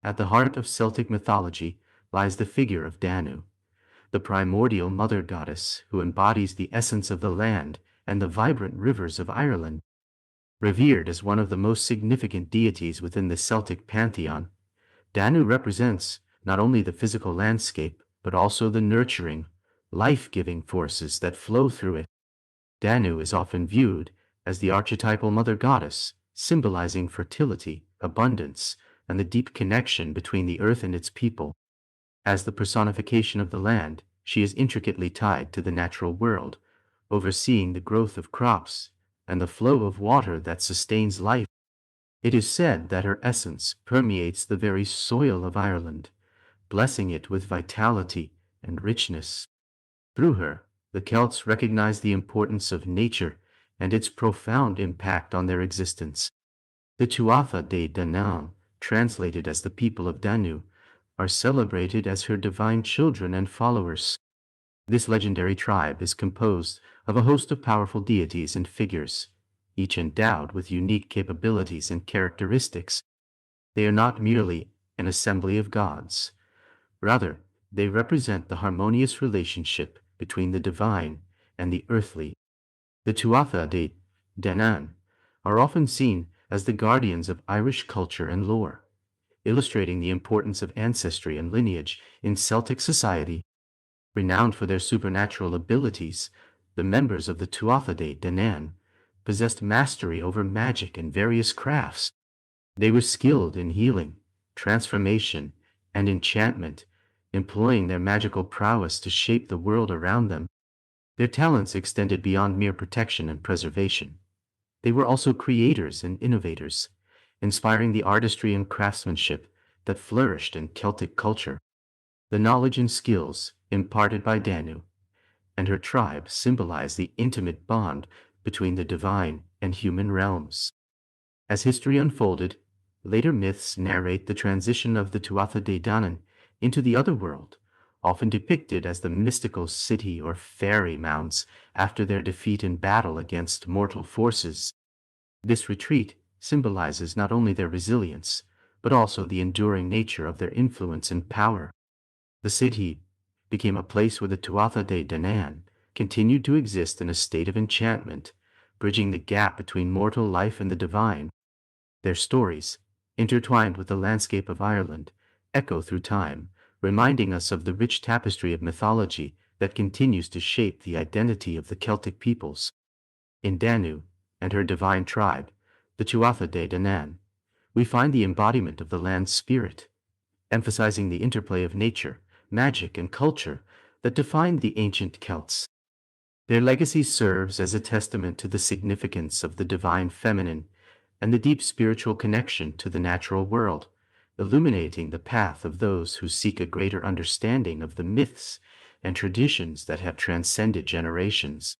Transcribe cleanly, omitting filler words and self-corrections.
At the heart of Celtic mythology lies the figure of Danu, the primordial mother goddess who embodies the essence of the land and the vibrant rivers of Ireland. Revered as one of the most significant deities within the Celtic pantheon, Danu represents not only the physical landscape but also the nurturing, life-giving forces that flow through it. Danu is often viewed as the archetypal mother goddess, symbolizing fertility, abundance, and the deep connection between the earth and its people. As the personification of the land, she is intricately tied to the natural world, overseeing the growth of crops and the flow of water that sustains life. It is said that her essence permeates the very soil of Ireland, blessing it with vitality and richness. Through her, the Celts recognized the importance of nature and its profound impact on their existence. The Tuatha de Danann, translated as the people of Danu, are celebrated as her divine children and followers. This legendary tribe is composed of a host of powerful deities and figures, each endowed with unique capabilities and characteristics. They are not merely an assembly of gods. Rather, they represent the harmonious relationship between the divine and the earthly. The Tuatha de Danann are often seen as the guardians of Irish culture and lore, illustrating the importance of ancestry and lineage in Celtic society. Renowned for their supernatural abilities, the members of the Tuatha de Danann possessed mastery over magic and various crafts. They were skilled in healing, transformation, and enchantment, employing their magical prowess to shape the world around them. Their talents extended beyond mere protection and preservation. They were also creators and innovators, inspiring the artistry and craftsmanship that flourished in Celtic culture. The knowledge and skills imparted by Danu and her tribe symbolize the intimate bond between the divine and human realms. As history unfolded, later myths narrate the transition of the Tuatha de Danann into the other world, often depicted as the mystical city or fairy mounds after their defeat in battle against mortal forces. This retreat symbolizes not only their resilience, but also the enduring nature of their influence and power. The city became a place where the Tuatha de Danann continued to exist in a state of enchantment, bridging the gap between mortal life and the divine. Their stories, intertwined with the landscape of Ireland, echo through time, reminding us of the rich tapestry of mythology that continues to shape the identity of the Celtic peoples. In Danu and her divine tribe, the Tuatha de Danann, we find the embodiment of the land's spirit, emphasizing the interplay of nature, magic, and culture that defined the ancient Celts. Their legacy serves as a testament to the significance of the divine feminine and the deep spiritual connection to the natural world, illuminating the path of those who seek a greater understanding of the myths and traditions that have transcended generations.